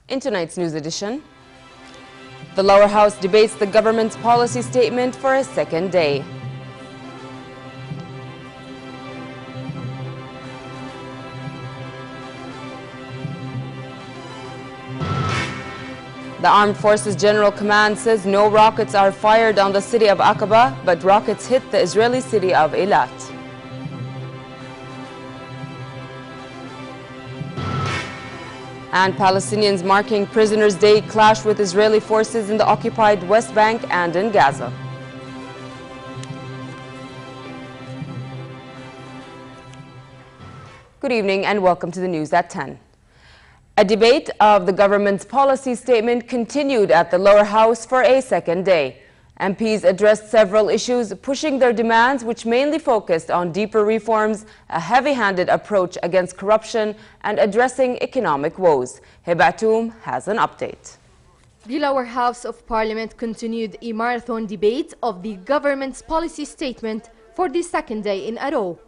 In tonight's news edition, the lower house debates the government's policy statement for a second day. The Armed Forces General Command says no rockets are fired on the city of Aqaba, but rockets hit the Israeli city of Eilat. And Palestinians marking Prisoners' Day clash with Israeli forces in the occupied West Bank and in Gaza. Good evening and welcome to the news at 10. A debate of the government's policy statement continued at the lower house for a second day. MPs addressed several issues, pushing their demands, which mainly focused on deeper reforms, a heavy-handed approach against corruption, and addressing economic woes. Hebatoum has an update. The lower house of parliament continued a marathon debate of the government's policy statement for the second day in a row.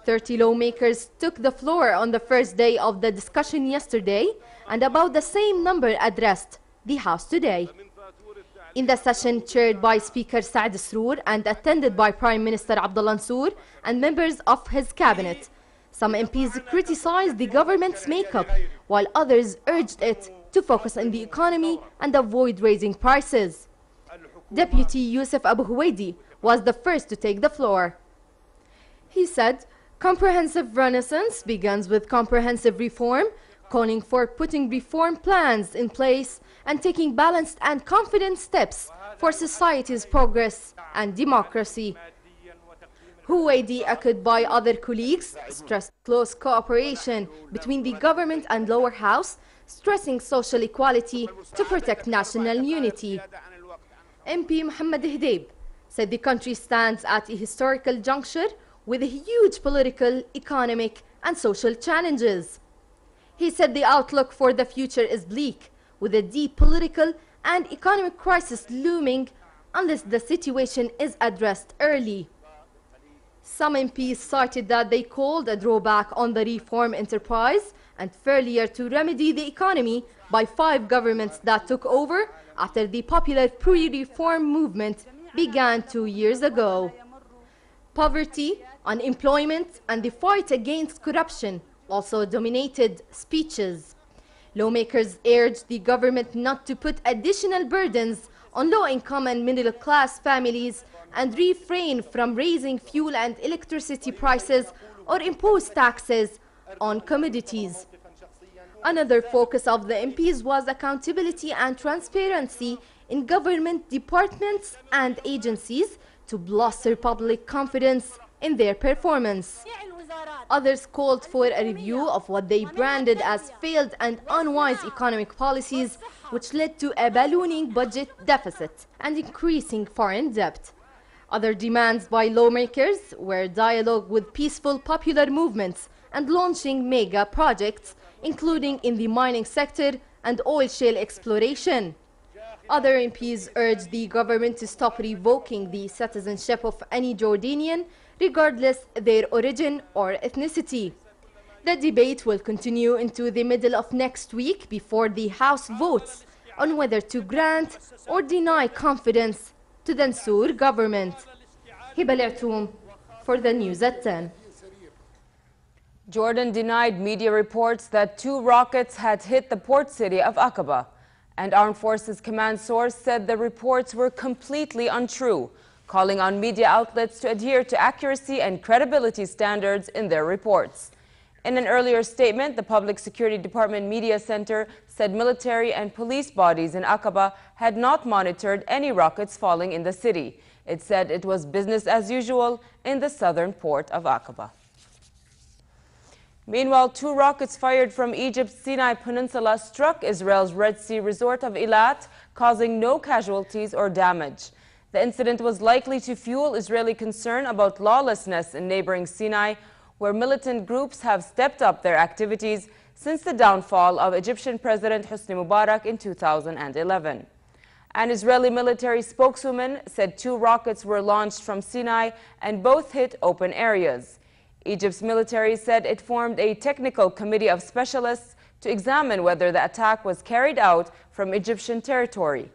30 lawmakers took the floor on the first day of the discussion yesterday, and about the same number addressed the House today. In the session chaired by Speaker Saad Srour and attended by Prime Minister Abdullah Mansour and members of his cabinet, some MPs criticized the government's makeup, while others urged it to focus on the economy and avoid raising prices. Deputy Yusuf Abu Huwaidi was the first to take the floor. He said, "Comprehensive renaissance begins with comprehensive reform, calling for putting reform plans in place and taking balanced and confident steps for society's progress and democracy." Huwaidi, echoed by other colleagues, stressed close cooperation between the government and lower house, stressing social equality to protect national unity. MP Mohammed Hdeib said the country stands at a historical juncture with huge political, economic, and social challenges. He said the outlook for the future is bleak, with a deep political and economic crisis looming unless the situation is addressed early. Some MPs cited that they called a drawback on the reform enterprise and failure to remedy the economy by 5 governments that took over after the popular pre-reform movement began 2 years ago. Poverty, unemployment, and the fight against corruption also dominated speeches. Lawmakers urged the government not to put additional burdens on low-income and middle-class families and refrain from raising fuel and electricity prices or impose taxes on commodities. Another focus of the MPs was accountability and transparency in government departments and agencies to bolster public confidence in their performance. Others called for a review of what they branded as failed and unwise economic policies, which led to a ballooning budget deficit and increasing foreign debt. Other demands by lawmakers were dialogue with peaceful popular movements and launching mega projects, including in the mining sector and oil shale exploration. Other MPs urged the government to stop revoking the citizenship of any Jordanian, regardless their origin or ethnicity. The debate will continue into the middle of next week before the House votes on whether to grant or deny confidence to the Mansour government. Hebatoum for the news at 10. Jordan denied media reports that 2 rockets had hit the port city of Aqaba. And Armed Forces Command source said the reports were completely untrue, calling on media outlets to adhere to accuracy and credibility standards in their reports. In an earlier statement, the Public Security Department Media Center said military and police bodies in Aqaba had not monitored any rockets falling in the city. It said it was business as usual in the southern port of Aqaba. Meanwhile, 2 rockets fired from Egypt's Sinai Peninsula struck Israel's Red Sea resort of Eilat, causing no casualties or damage. The incident was likely to fuel Israeli concern about lawlessness in neighboring Sinai, where militant groups have stepped up their activities since the downfall of Egyptian President Hosni Mubarak in 2011. An Israeli military spokeswoman said 2 rockets were launched from Sinai and both hit open areas. Egypt's military said it formed a technical committee of specialists to examine whether the attack was carried out from Egyptian territory.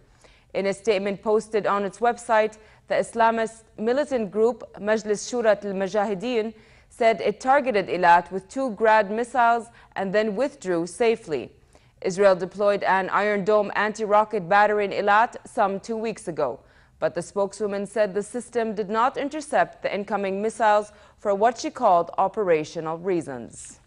In a statement posted on its website, the Islamist militant group Majlis Shurat al-Mujahideen said it targeted Eilat with 2 Grad missiles and then withdrew safely. Israel deployed an Iron Dome anti-rocket battery in Eilat some 2 weeks ago, but the spokeswoman said the system did not intercept the incoming missiles for what she called operational reasons.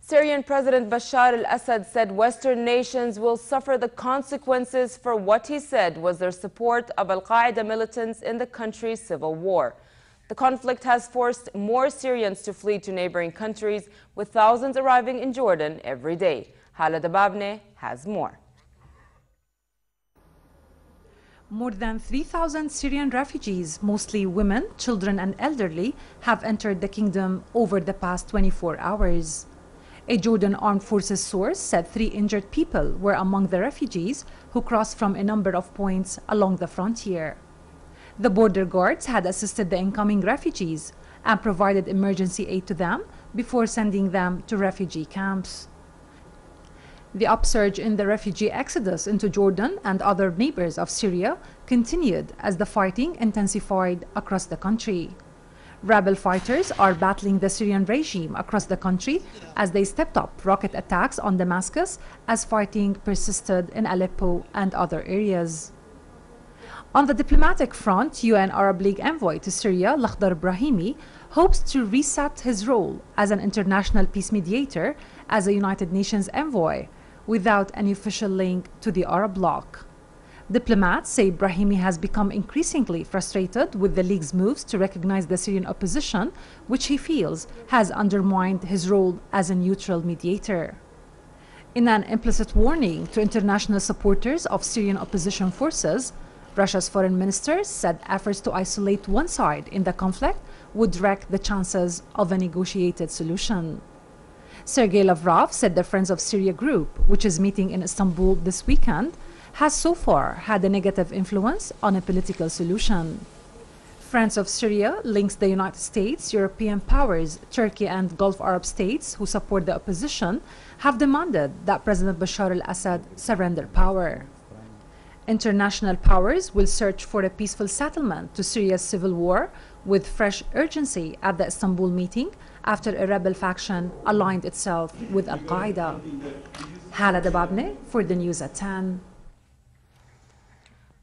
Syrian President Bashar al-Assad said Western nations will suffer the consequences for what he said was their support of al-Qaeda militants in the country's civil war. The conflict has forced more Syrians to flee to neighboring countries, with thousands arriving in Jordan every day. Khaled has more. More than 3,000 Syrian refugees, mostly women, children and elderly, have entered the kingdom over the past 24 hours. A Jordan Armed Forces source said 3 injured people were among the refugees who crossed from a number of points along the frontier. The border guards had assisted the incoming refugees and provided emergency aid to them before sending them to refugee camps. The upsurge in the refugee exodus into Jordan and other neighbors of Syria continued as the fighting intensified across the country. Rebel fighters are battling the Syrian regime across the country as they stepped up rocket attacks on Damascus as fighting persisted in Aleppo and other areas. On the diplomatic front, UN Arab League envoy to Syria, Lakhdar Brahimi, hopes to reset his role as an international peace mediator as a United Nations envoy without any official link to the Arab bloc. Diplomats say Brahimi has become increasingly frustrated with the League's moves to recognize the Syrian opposition, which he feels has undermined his role as a neutral mediator. In an implicit warning to international supporters of Syrian opposition forces, Russia's foreign minister said efforts to isolate one side in the conflict would wreck the chances of a negotiated solution. Sergei Lavrov said the Friends of Syria group, which is meeting in Istanbul this weekend, has so far had a negative influence on a political solution. Friends of Syria links the United States, European powers, Turkey and Gulf Arab states who support the opposition have demanded that President Bashar al-Assad surrender power. International powers will search for a peaceful settlement to Syria's civil war with fresh urgency at the Istanbul meeting after a rebel faction aligned itself with al-Qaeda. Khaled for the news at 10.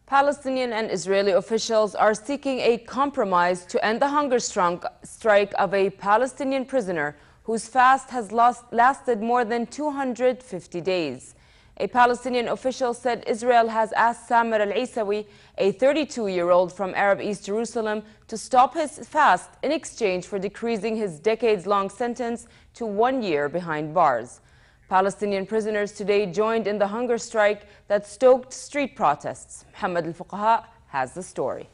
Palestinian and Israeli officials are seeking a compromise to end the hunger strike of a Palestinian prisoner whose fast has lasted more than 250 days. A Palestinian official said Israel has asked Samir al-Isawi, a 32-year-old from Arab East Jerusalem, to stop his fast in exchange for decreasing his decades-long sentence to 1 year behind bars. Palestinian prisoners today joined in the hunger strike that stoked street protests. Muhammad al-Fuqaha has the story.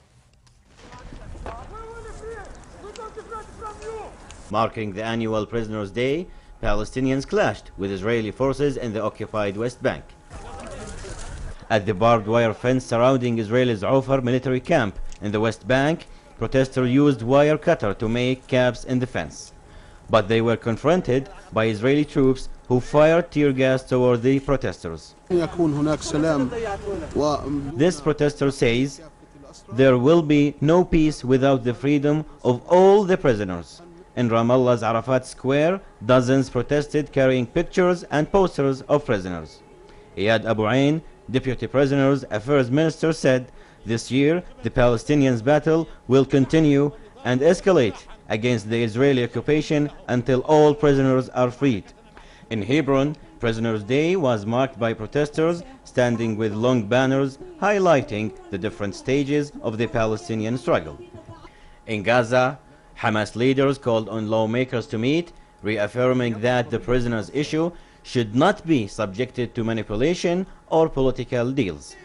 Marking the annual Prisoners' Day, Palestinians clashed with Israeli forces in the occupied West Bank. At the barbed wire fence surrounding Israel's Ofar military camp in the West Bank, protesters used wire cutter to make caps in the fence. But they were confronted by Israeli troops who fired tear gas toward the protesters. This protester says, "There will be no peace without the freedom of all the prisoners." In Ramallah's Arafat Square, dozens protested carrying pictures and posters of prisoners. Iyad Abu Ain, Deputy Prisoners Affairs Minister, said this year the Palestinians' battle will continue and escalate against the Israeli occupation until all prisoners are freed. In Hebron, Prisoners' Day was marked by protesters standing with long banners highlighting the different stages of the Palestinian struggle. In Gaza, Hamas leaders called on lawmakers to meet, reaffirming that the prisoners' issue should not be subjected to manipulation or political deals.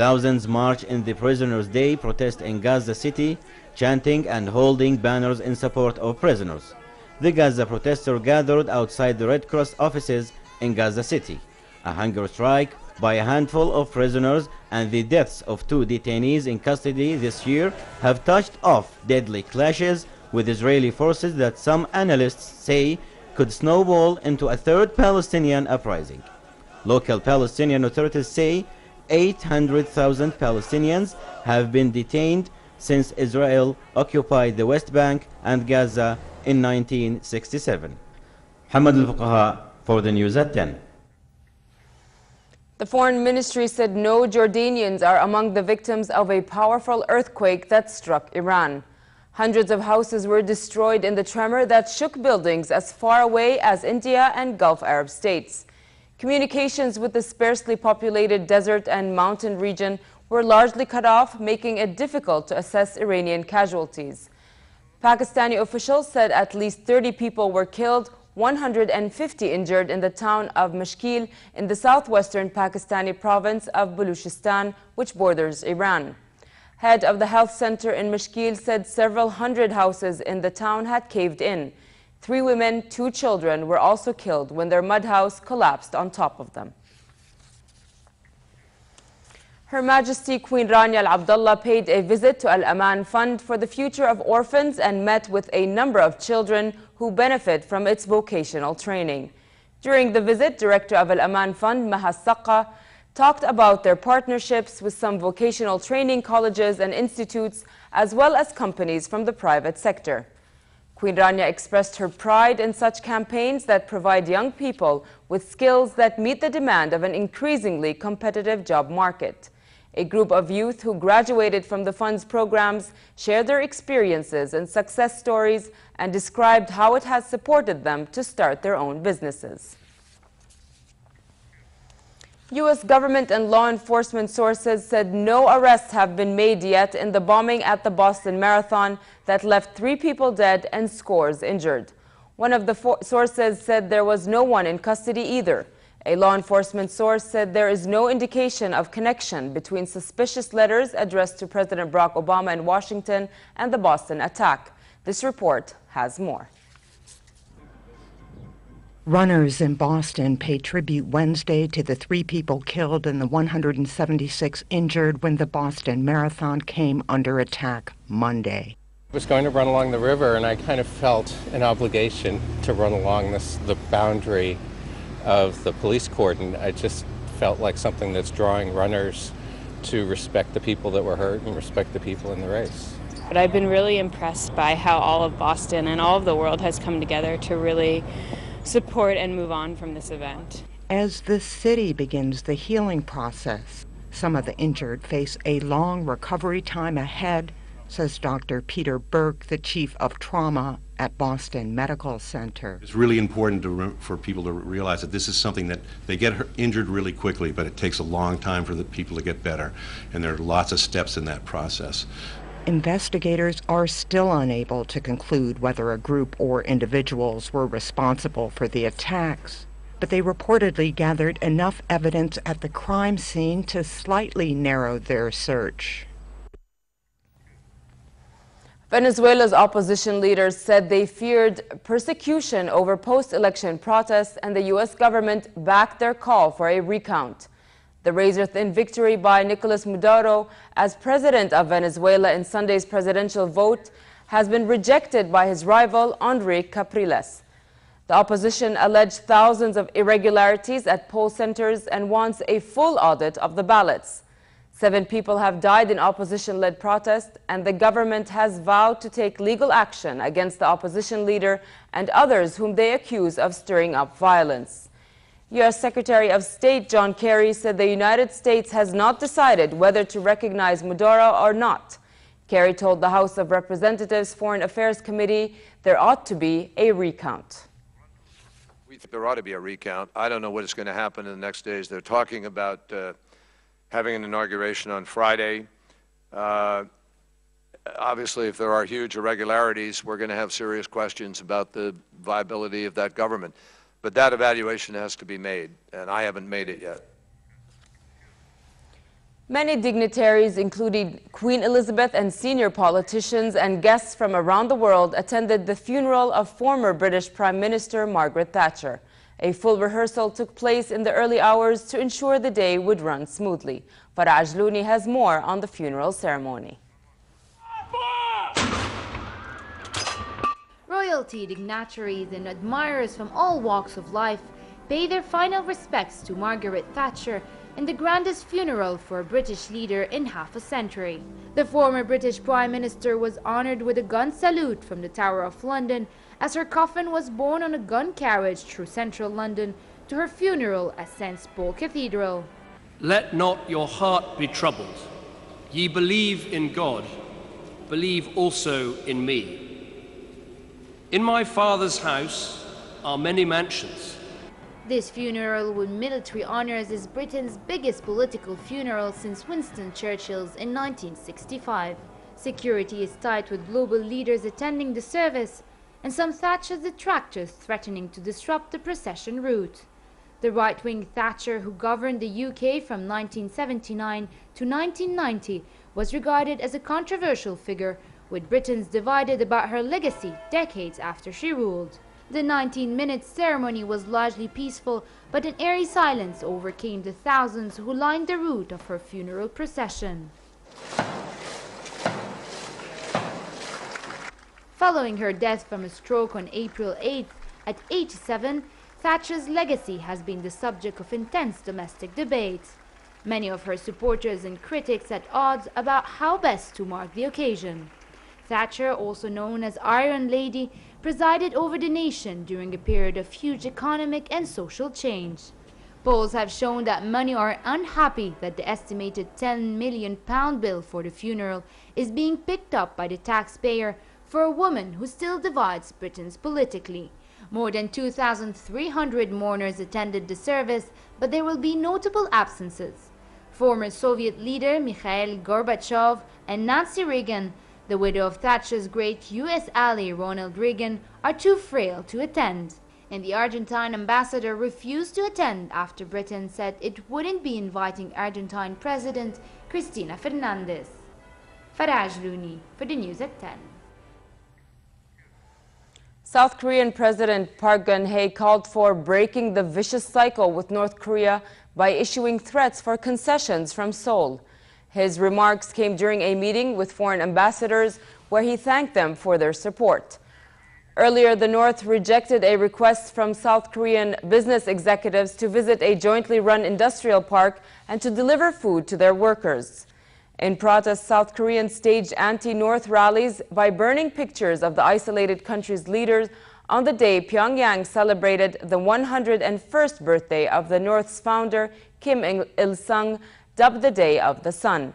Thousands marched in the Prisoners' Day protest in Gaza City, chanting and holding banners in support of prisoners. The Gaza protesters gathered outside the Red Cross offices in Gaza City. A hunger strike by a handful of prisoners and the deaths of 2 detainees in custody this year have touched off deadly clashes with Israeli forces that some analysts say could snowball into a third Palestinian uprising. Local Palestinian authorities say 800,000 Palestinians have been detained since Israel occupied the West Bank and Gaza in 1967. Hamad al-Fuqaha for the news at 10. The Foreign Ministry said no Jordanians are among the victims of a powerful earthquake that struck Iran. Hundreds of houses were destroyed in the tremor that shook buildings as far away as India and Gulf Arab states. Communications with the sparsely populated desert and mountain region were largely cut off, making it difficult to assess Iranian casualties. Pakistani officials said at least 30 people were killed, 150 injured in the town of Mashkil in the southwestern Pakistani province of Baluchistan, which borders Iran. Head of the health center in Mashkil said several hundred houses in the town had caved in. 3 women, 2 children were also killed when their mud house collapsed on top of them. Her Majesty Queen Rania Al Abdullah paid a visit to Al Aman Fund for the Future of Orphans and met with a number of children who benefit from its vocational training. During the visit, Director of Al Aman Fund, Maha Saqqa, talked about their partnerships with some vocational training colleges and institutes, as well as companies from the private sector. Queen Rania expressed her pride in such campaigns that provide young people with skills that meet the demand of an increasingly competitive job market. A group of youth who graduated from the fund's programs shared their experiences and success stories and described how it has supported them to start their own businesses. U.S. government and law enforcement sources said no arrests have been made yet in the bombing at the Boston Marathon that left 3 people dead and scores injured. One of the sources said there was no one in custody either. A law enforcement source said there is no indication of connection between suspicious letters addressed to President Barack Obama in Washington and the Boston attack. This report has more. Runners in Boston paid tribute Wednesday to the 3 people killed and the 176 injured when the Boston Marathon came under attack Monday. I was going to run along the river, and I kind of felt an obligation to run along the boundary of the police cordon. I just felt like something that's drawing runners to respect the people that were hurt and respect the people in the race. But I've been really impressed by how all of Boston and all of the world has come together to really support and move on from this event. As the city begins the healing process, some of the injured face a long recovery time ahead, says Dr. Peter Burke, the chief of trauma at Boston Medical Center. It's really important for people to realize that this is something that they get injured really quickly, but it takes a long time for the people to get better, and there are lots of steps in that process. Investigators are still unable to conclude whether a group or individuals were responsible for the attacks, but they reportedly gathered enough evidence at the crime scene to slightly narrow their search. Venezuela's opposition leaders said they feared persecution over post-election protests, and the U.S. government backed their call for a recount. The razor-thin victory by Nicolas Maduro as president of Venezuela in Sunday's presidential vote has been rejected by his rival, Enrique Capriles. The opposition alleged thousands of irregularities at poll centers and wants a full audit of the ballots. 7 people have died in opposition-led protests, and the government has vowed to take legal action against the opposition leader and others whom they accuse of stirring up violence. U.S. Secretary of State John Kerry said the United States has not decided whether to recognize Maduro or not. Kerry told the House of Representatives Foreign Affairs Committee there ought to be a recount. We think there ought to be a recount. I don't know what is going to happen in the next days. They're talking about having an inauguration on Friday. Obviously, if there are huge irregularities, we're going to have serious questions about the viability of that government. But that evaluation has to be made, and I haven't made it yet. Many dignitaries, including Queen Elizabeth and senior politicians and guests from around the world, attended the funeral of former British Prime Minister Margaret Thatcher. A full rehearsal took place in the early hours to ensure the day would run smoothly. Farah Ajlouni has more on the funeral ceremony. Royal royalty, dignitaries and admirers from all walks of life pay their final respects to Margaret Thatcher in the grandest funeral for a British leader in half a century. The former British Prime Minister was honoured with a gun salute from the Tower of London as her coffin was borne on a gun carriage through central London to her funeral at St. Paul Cathedral. Let not your heart be troubled. Ye believe in God, believe also in me. In my Father's house are many mansions. This funeral with military honours is Britain's biggest political funeral since Winston Churchill's in 1965. Security is tight with global leaders attending the service and some Thatcher's detractors threatening to disrupt the procession route. The right-wing Thatcher, who governed the UK from 1979 to 1990, was regarded as a controversial figure, with Britons divided about her legacy decades after she ruled. The 19-minute ceremony was largely peaceful, but an eerie silence overcame the thousands who lined the route of her funeral procession. Following her death from a stroke on April 8th at 87, Thatcher's legacy has been the subject of intense domestic debate. Many of her supporters and critics at odds about how best to mark the occasion. Thatcher, also known as Iron Lady, presided over the nation during a period of huge economic and social change. Polls have shown that many are unhappy that the estimated £10 million bill for the funeral is being picked up by the taxpayer for a woman who still divides Britons politically. More than 2,300 mourners attended the service, but there will be notable absences. Former Soviet leader Mikhail Gorbachev and Nancy Reagan, the widow of Thatcher's great U.S. ally Ronald Reagan, are too frail to attend. And the Argentine ambassador refused to attend after Britain said it wouldn't be inviting Argentine President Cristina Fernandez. Faraj Looney for the News at 10. South Korean President Park Geun-hye called for breaking the vicious cycle with North Korea by issuing threats for concessions from Seoul. His remarks came during a meeting with foreign ambassadors where he thanked them for their support. Earlier, the North rejected a request from South Korean business executives to visit a jointly run industrial park and to deliver food to their workers. In protest, South Koreans staged anti-North rallies by burning pictures of the isolated country's leaders on the day Pyongyang celebrated the 101st birthday of the North's founder, Kim Il-sung, dubbed the Day of the Sun.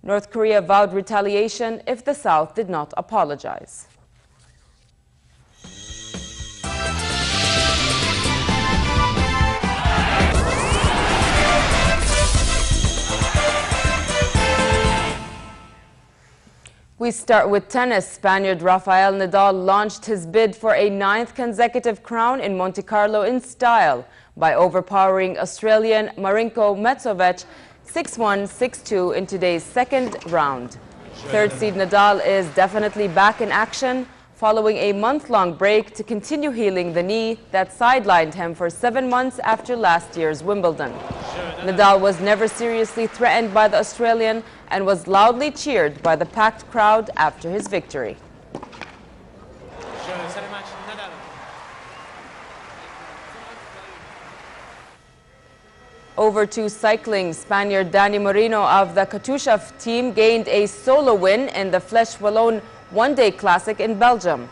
North Korea vowed retaliation if the South did not apologize. We start with tennis. Spaniard Rafael Nadal launched his bid for a 9th consecutive crown in Monte Carlo in style by overpowering Australian Marinko Metsovich 6-1, 6-2 in today's second round. Third seed Nadal is definitely back in action following a month-long break to continue healing the knee that sidelined him for 7 months after last year's Wimbledon. Nadal was never seriously threatened by the Australian and was loudly cheered by the packed crowd after his victory. Over to cycling, Spaniard Dani Moreno of the Katusha team gained a solo win in the Flèche Wallonne one-day classic in Belgium.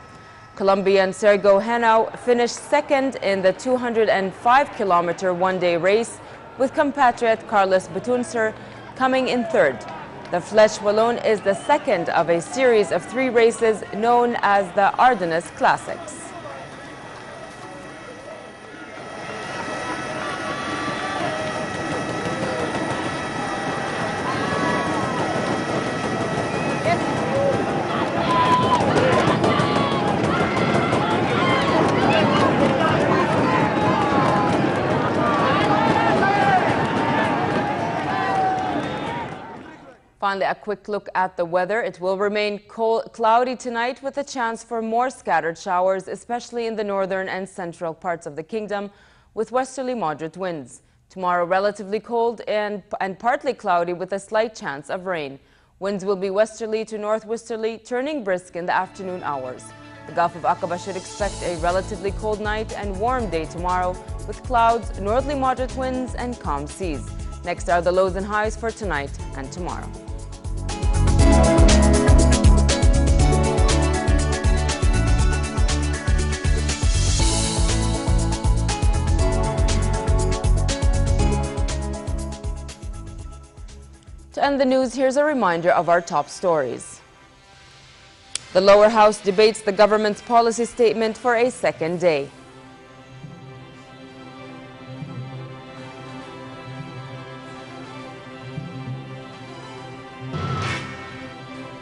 Colombian Sergio Henao finished second in the 205-kilometer one-day race, with compatriot Carlos Betuncer coming in third. The Flèche Wallonne is the second of a series of 3 races known as the Ardennes Classics. Finally, a quick look at the weather. It will remain cloudy tonight with a chance for more scattered showers, especially in the northern and central parts of the kingdom, with westerly moderate winds. Tomorrow, relatively cold and partly cloudy with a slight chance of rain. Winds will be westerly to northwesterly, turning brisk in the afternoon hours. The Gulf of Aqaba should expect a relatively cold night and warm day tomorrow with clouds, northerly moderate winds and calm seas. Next are the lows and highs for tonight and tomorrow. To end the news, here's a reminder of our top stories. The lower house debates the government's policy statement for a second day.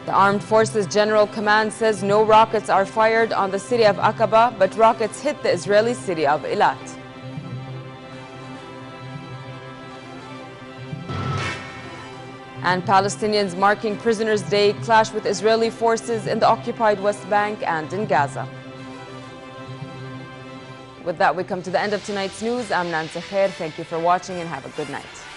The Armed Forces General Command says no rockets are fired on the city of Aqaba, but rockets hit the Israeli city of Eilat. And Palestinians marking Prisoners' Day clash with Israeli forces in the occupied West Bank and in Gaza. With that, we come to the end of tonight's news. I'm Nancy Khair. Thank you for watching and have a good night.